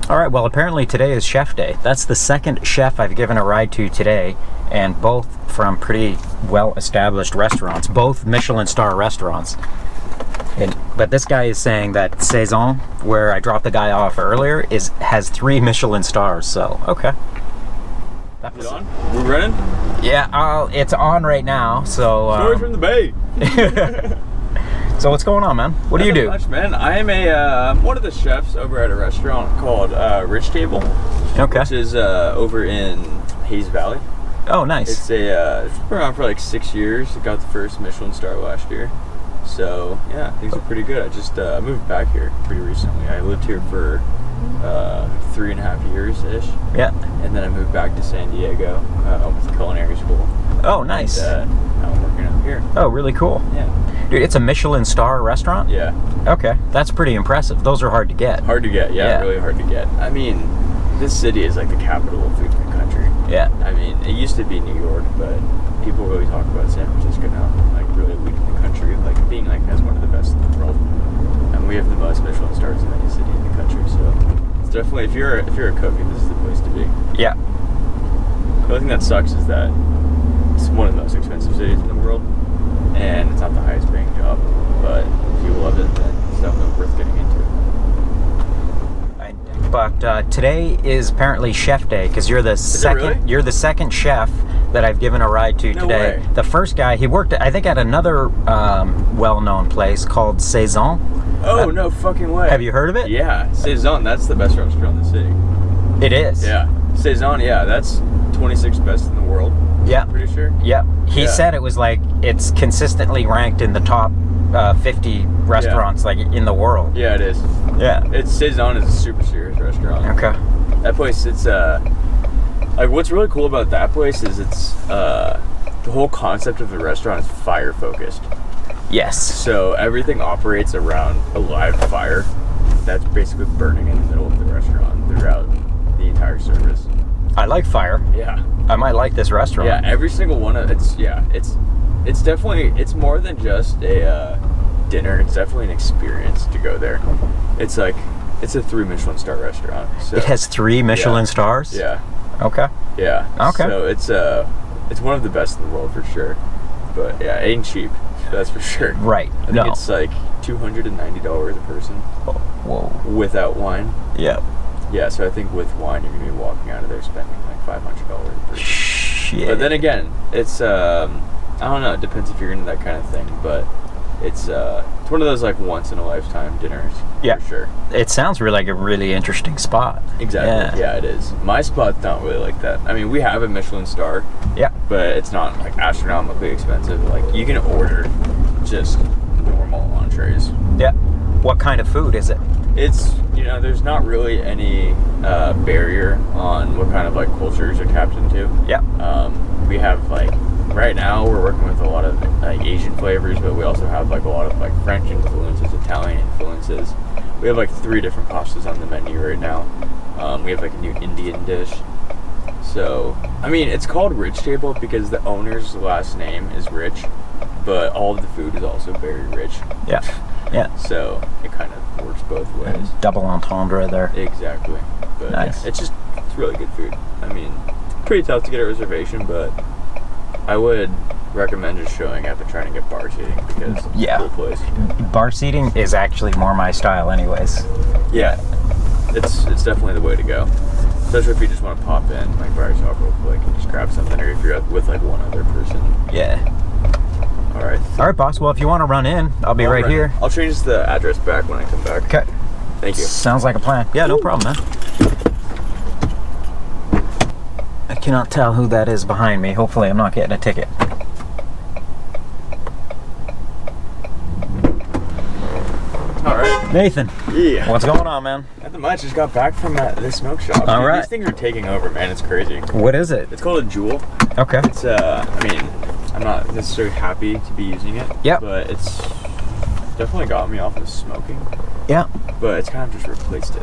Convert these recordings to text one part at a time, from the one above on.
All right, well, apparently today is chef day. That's the second chef I've given a ride to today, and both from pretty well-established restaurants, both Michelin Star restaurants. But this guy is saying that Saison, where I dropped the guy off earlier, has 3 Michelin stars, so okay. Is it on? We're running? Yeah, it's on right now, so... Story from the Bay! So what's going on, man? What do you do? Much, man. I am I'm one of the chefs over at a restaurant called Rich Table. Okay. Which is over in Hayes Valley. Oh, nice. It's it's been around for like 6 years. It got the first Michelin star last year. So yeah, things are pretty good. I just moved back here pretty recently. I lived here for 3.5 years-ish. Yeah. And then I moved back to San Diego with culinary school. Oh, nice. And now I'm working out here. Oh, really cool. Yeah. Dude, it's a Michelin Star restaurant? Yeah. Okay, that's pretty impressive. Those are hard to get. Hard to get, yeah, really hard to get. I mean, this city is like the capital of food in the country. Yeah. I mean, it used to be New York, but people really talk about San Francisco now, like really leading the country, like being like as one of the best in the world. And we have the most Michelin stars in any city in the country, so it's definitely, if you're a cook, this is the place to be. Yeah. The only thing that sucks is that it's one of the most expensive cities in the world, and it's not the highest paying job, but if you love it, then it's definitely worth getting into. But today is apparently chef day, because you're the second chef that I've given a ride to today. Way. The first guy, he worked, I think, at another well-known place called Saison. Oh, no fucking way. Have you heard of it? Yeah, Saison, that's the best restaurant in the city. It is? Yeah. Saison, yeah, that's 26th best in the world. Yeah. I'm pretty sure. Yeah. He said it was like, it's consistently ranked in the top 50 restaurants like in the world. Yeah, it is. Yeah. Saison is a super serious restaurant. Okay. That place, it's like what's really cool about that place is it's the whole concept of the restaurant is fire focused. Yes. So everything operates around a live fire that's basically burning in the middle of the restaurant throughout the entire service. I like fire. Yeah. I might like this restaurant. Yeah, every single one of it's definitely, it's more than just a dinner. It's definitely an experience to go there. It's like, it's a 3 Michelin star restaurant. So, it has 3 Michelin stars? Yeah. Okay. Yeah. Okay. So it's one of the best in the world for sure. But yeah, it ain't cheap. That's for sure. Right. I think it's like $290 a person. Whoa. Without wine. Yeah. Yeah, so I think with wine you're gonna be walking out of there spending like $500 a person. Shit. But then again, it's I don't know, it depends if you're into that kind of thing, but it's one of those like once in a lifetime dinners. Yeah. For sure. It sounds really like a really interesting spot. Exactly. Yeah, it is. My spot's not really like that. I mean, we have a Michelin star. Yeah. But it's not like astronomically expensive. Like you can order just normal entrees. Yeah. What kind of food is it? It's, there's not really any barrier on what kind of like cultures you're tapped into. Yeah. We have like, right now we're working with a lot of like Asian flavors, but we also have like a lot of like French influences, Italian influences. We have like 3 different pastas on the menu right now. We have like a new Indian dish. So, I mean, it's called Rich Table because the owner's last name is Rich, but all of the food is also very rich. Yeah. Yeah. So it kind of works both ways. Double entendre there. Exactly. But nice. Yeah, it's really good food. I mean, pretty tough to get a reservation, but I would recommend just showing up and trying to get bar seating because it's a cool place. Bar seating is actually more my style anyways. Yeah. It's definitely the way to go. Especially if you just want to pop in, like by yourself real quick and just grab something, or if you're with like one other person. Yeah. All right, boss. Well, if you want to run in, I'll be right here. I'll change the address back when I come back. Okay. Thank you. Sounds like a plan. Yeah, no problem, man. I cannot tell who that is behind me. Hopefully, I'm not getting a ticket. All right. Nathan. Yeah. What's going on, man? Nothing much. Just got back from the smoke shop. All right. These things are taking over, man. It's crazy. What is it? It's called a Jewel. Okay. It's I mean, I'm not necessarily happy to be using it. Yeah. But it's definitely got me off of smoking. Yeah. But it's kind of just replaced it.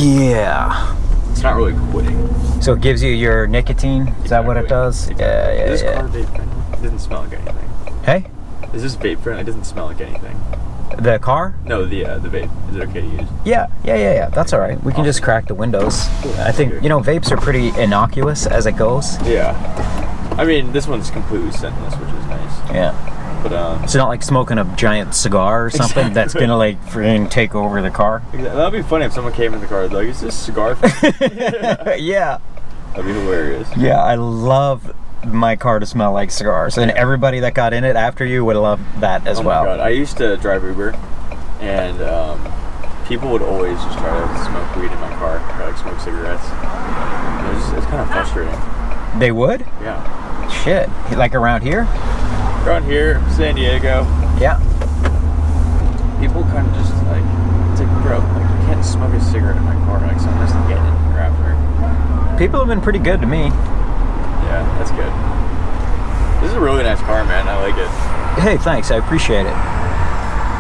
Yeah. It's not really quitting. So it gives you your nicotine? Is that what it does? Exactly. Yeah. Is this car vape friendly? It doesn't smell like anything. Hey? Is this vape friendly? It doesn't smell like anything. The car? No, the vape. Is it okay to use? Yeah. That's all right. We can just crack the windows. I think, vapes are pretty innocuous as it goes. Yeah. I mean, this one's completely scentless, which is nice. Yeah. But it's not like smoking a giant cigar or something that's gonna like freaking take over the car. Exactly. That'd be funny if someone came in the car like, "Is this cigar?" Yeah. That'd be hilarious. Yeah, I love my car to smell like cigars, and everybody that got in it after you would love that as well. Oh my God. I used to drive Uber, and people would always just try to smoke weed in my car, or like smoke cigarettes. It's kind of frustrating. They would? Yeah. Shit. Like around here? Around here, San Diego. Yeah. People kind of just like, it's like, bro, like you can't smoke a cigarette in my car. Like someone has to get in here after. People have been pretty good to me. Yeah, that's good. This is a really nice car, man. I like it. Hey, thanks. I appreciate it.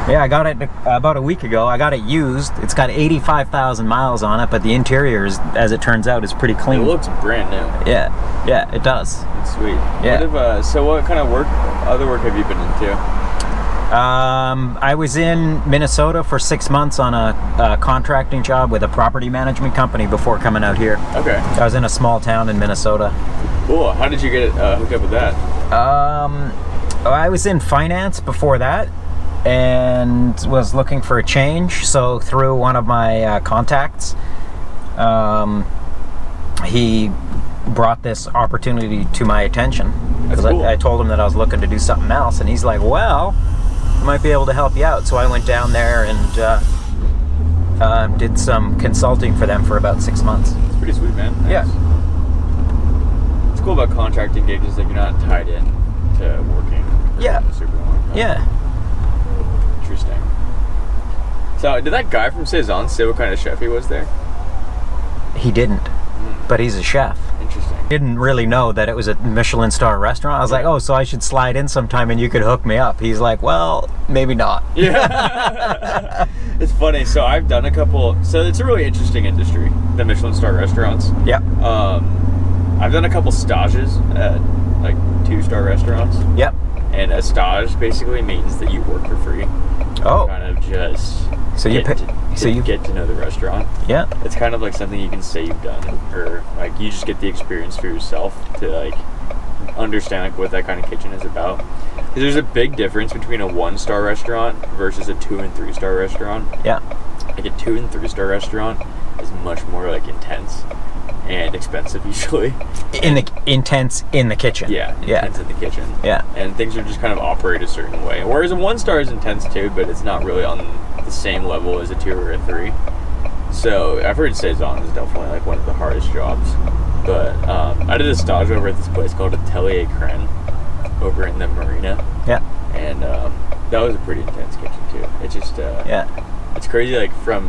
Yeah, I got it about a week ago. I got it used. It's got 85,000 miles on it, but the interior, as it turns out, is pretty clean. It looks brand new. Yeah, it does. It's sweet. Yeah. So what kind of other work have you been into? I was in Minnesota for 6 months on a contracting job with a property management company before coming out here. Okay. I was in a small town in Minnesota. Cool. How did you get hooked up with that? I was in finance before that and was looking for a change. So through one of my contacts, he brought this opportunity to my attention. That's cool. I told him that I was looking to do something else, and he's like, well, I might be able to help you out. So I went down there and did some consulting for them for about 6 months. It's pretty sweet, man. Nice. Yeah. It's cool about contracting gigs is that you're not tied in to working. Yeah. For super long time. Yeah. Interesting. So did that guy from Saison say what kind of chef he was there? He didn't, but he's a chef. Interesting. Didn't really know that it was a Michelin Star restaurant. I was like, oh, so I should slide in sometime and you could hook me up. He's like, well, maybe not. Yeah. It's funny. So I've done a couple. So it's a really interesting industry, the Michelin Star restaurants. Yeah. I've done a couple stages at like 2-star restaurants. Yep. And a stage basically means that you work for free. Oh. Kind of just get to know the restaurant. Yeah. It's kind of like something you can say you've done, or like you just get the experience for yourself to like understand like what that kind of kitchen is about. There's a big difference between a 1-star restaurant versus a 2- and 3-star restaurant. Yeah. Like a 2- and 3-star restaurant is much more like intense and expensive usually. Intense in the kitchen. Yeah. Intense in the kitchen. Yeah. And things are just kind of operate a certain way. Whereas a 1-star is intense too, but it's not really on the same level as a 2 or a 3. So I've heard Saison is definitely like one of the hardest jobs. But I did a stage over at this place called Atelier Cren over in the marina. Yeah. And that was a pretty intense kitchen too. It's just it's crazy like from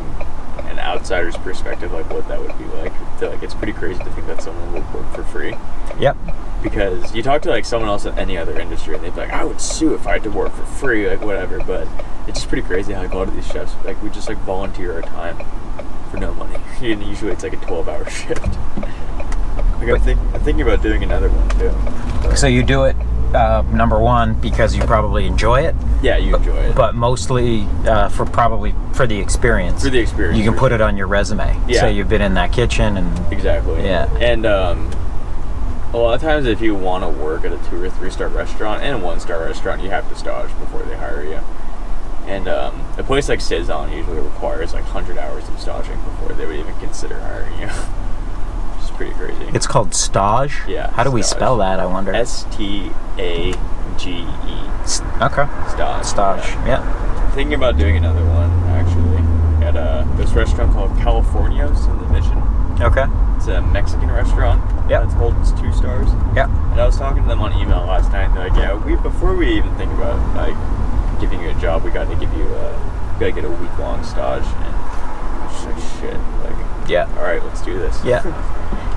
an outsider's perspective, like what that would be like. Like it's pretty crazy to think that someone would work for free. Yep. Because you talk to like someone else in any other industry and they'd be like, I would sue if I had to work for free, like whatever. But it's just pretty crazy how like a lot of these chefs, like we just like volunteer our time for no money. And usually it's like a 12-hour shift. Like I'm thinking about doing another one too. But. So you do it, number one, because you probably enjoy it. Yeah, you enjoy it. But mostly for the experience. For the experience. You can put it on your resume. Yeah. Say you've been in that kitchen and... Exactly. Yeah. And a lot of times if you want to work at a 2- or 3-star restaurant and a 1-star restaurant, you have to stage before they hire you. And a place like Saison usually requires like 100 hours of staging before they would even consider hiring you. Which is pretty crazy. It's called stage? Yeah. How do we spell that, I wonder? S-T-A-G-E. Okay. Stage. Yeah. I'm thinking about doing another one, actually, at this restaurant called Californios in the Mission. Okay. It's a Mexican restaurant. Yeah. It's called 2 stars. Yeah. And I was talking to them on email last night, and they're like, yeah, before we even think about, like, giving you a job, we got to give you we gotta get a week-long stage. And I'm just like, shit. Like, yeah. All right, let's do this. Yeah.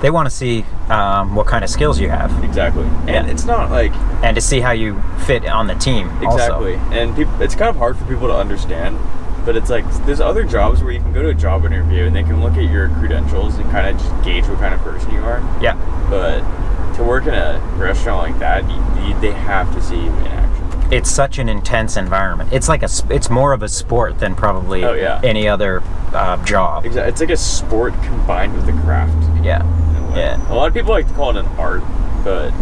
They want to see what kind of skills you have. Exactly. And it's not like... And to see how you fit on the team. Exactly. Also. And it's kind of hard for people to understand, but it's like there's other jobs where you can go to a job interview and they can look at your credentials and kind of just gauge what kind of person you are. Yeah. But to work in a restaurant like that, they have to see you in action. it's such an intense environment. It's like it's more of a sport than probably any other job. Exactly. It's like a sport combined with a craft. Yeah. Yeah. A lot of people like to call it an art, but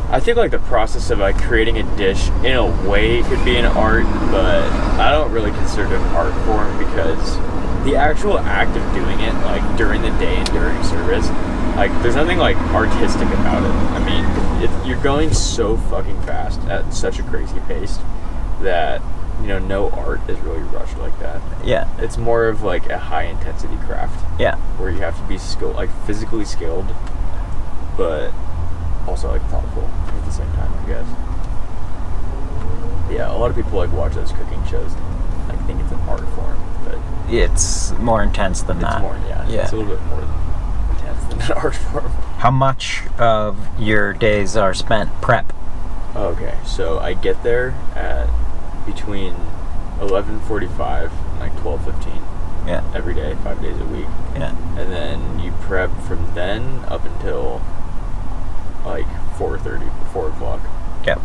I think like the process of like creating a dish in a way could be an art, but I don't really consider it an art form because the actual act of doing it, like during the day and during service, like there's nothing like artistic about it. I mean, you're going so fucking fast at such a crazy pace that, you know, no art is really rushed like that. Yeah. It's more of like a high intensity craft. Yeah. Where you have to be skilled, like physically skilled, but also like thoughtful at the same time, I guess. Yeah, a lot of people like watch those cooking shows and like think it's an art form, but it's more intense than that. It's more, it's a little bit more intense than an art form. How much of your days are spent prep? Okay, so I get there at between 11:45 and like 12:15. Yeah. Every day, 5 days a week. Yeah. And then you prep from then up until like 4:30, 4 o'clock. Yep.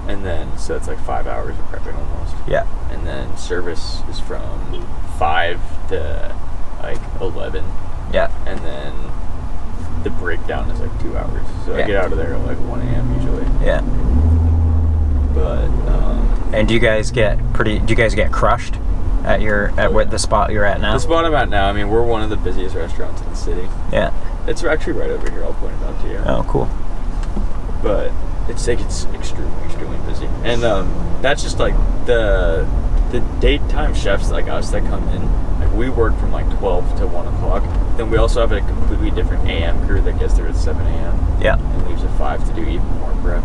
And then, so it's like 5 hours of prepping almost. Yeah. And then service is from 5 to like 11. Yeah. And then the breakdown is like 2 hours. So I get out of there at like 1 a.m. usually. Yeah. But, and do you guys get crushed at the spot you're at now? The spot I'm at now, I mean, we're one of the busiest restaurants in the city. Yeah. It's actually right over here. I'll point it out to you. Oh, cool. But it's extremely busy. And that's just like the daytime chefs like us that come in. Like we work from like 12 to 1 o'clock. Then we also have a completely different AM crew that gets there at 7 a.m. Yeah. And leaves at 5 to do even more prep.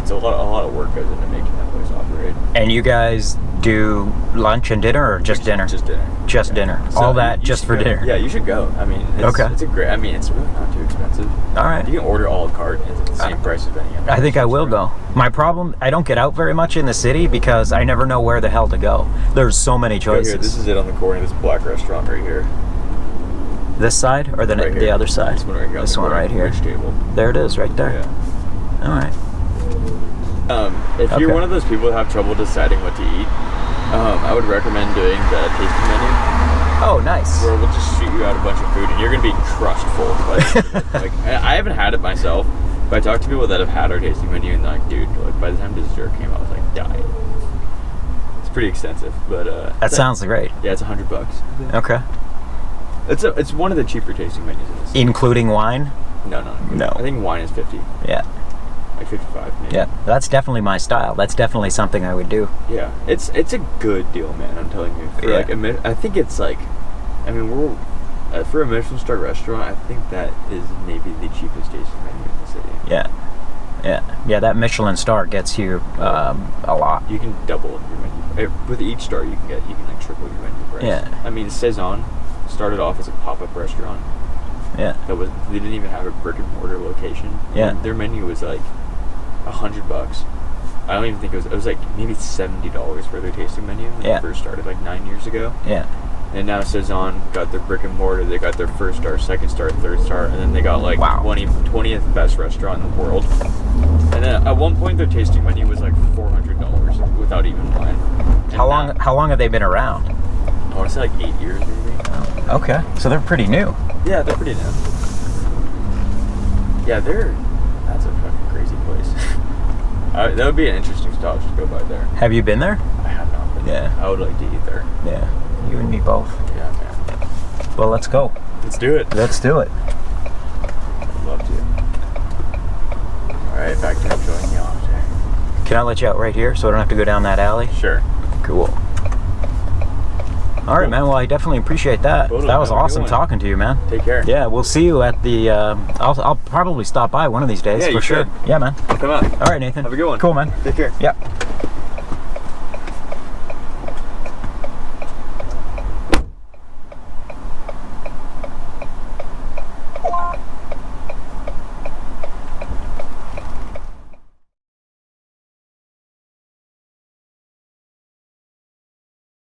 So it's a lot of work goes into making that place operate. And you guys do lunch and dinner, or just dinner? Just dinner. Just dinner. So all that just for dinner. Yeah, you should go. I mean, it's a great. I mean, it's really not too expensive. All right. You can order a la carte, and it's the same price as any other. I think I will go. My problem, I don't get out very much in the city because I never know where the hell to go. There's so many choices. Right here, this is it on the corner. This black restaurant right here. This side or the other side? This one right here. This one right here. Rich table. There it is, right there. Yeah. All right. If you're one of those people that have trouble deciding what to eat, I would recommend doing the tasting menu. Oh, nice. Where we'll just shoot you out a bunch of food, and you're gonna be crushed full. Like I haven't had it myself, but I talked to people that have had our tasting menu, and they're like, dude, like by the time dessert came out, I was like dying. It's pretty extensive, but that sounds great. Yeah, it's $100. Okay. It's one of the cheaper tasting menus in the city. Including wine? No. I think wine is 50. Yeah. Like 55 maybe. Yeah, that's definitely my style. That's definitely something I would do. Yeah, it's a good deal, man. I'm telling you. For like I think it's like, I mean, we're for a Michelin Star restaurant. I think that is maybe the cheapest tasting menu in the city. Yeah. That Michelin Star gets you a lot. You can double your menu with each star. You can like triple your menu price. Yeah. I mean, Saison started off as a pop-up restaurant. Yeah. They didn't even have a brick and mortar location. Yeah. And their menu was like $100. I don't even think it was like maybe $70 for their tasting menu when they first started like 9 years ago. Yeah. And now Saison got their brick and mortar. They got their first star, second star, third star, and then they got like 20th best restaurant in the world. And then at one point their tasting menu was like $400 without even wine. How long have they been around? I want to say like 8 years maybe. Oh, okay, so they're pretty new. Yeah, they're pretty new. Yeah, that's a fucking crazy place. That would be an interesting stop to go by there. Have you been there? I have not been there. I would like to eat there. Yeah, you and me both. Yeah, man. Well, let's go. Let's do it. Let's do it. I'd love to. Alright, back to enjoying the off day. Can I let you out right here so I don't have to go down that alley? Sure. Cool. All right, man. Well, I definitely appreciate that. Totally, that was awesome talking to you, man. Take care. Yeah, we'll see you at the. I'll probably stop by one of these days for sure. Should. Yeah, man. Come on. All right, Nathan. Have a good one. Cool, man. Take care. Yeah.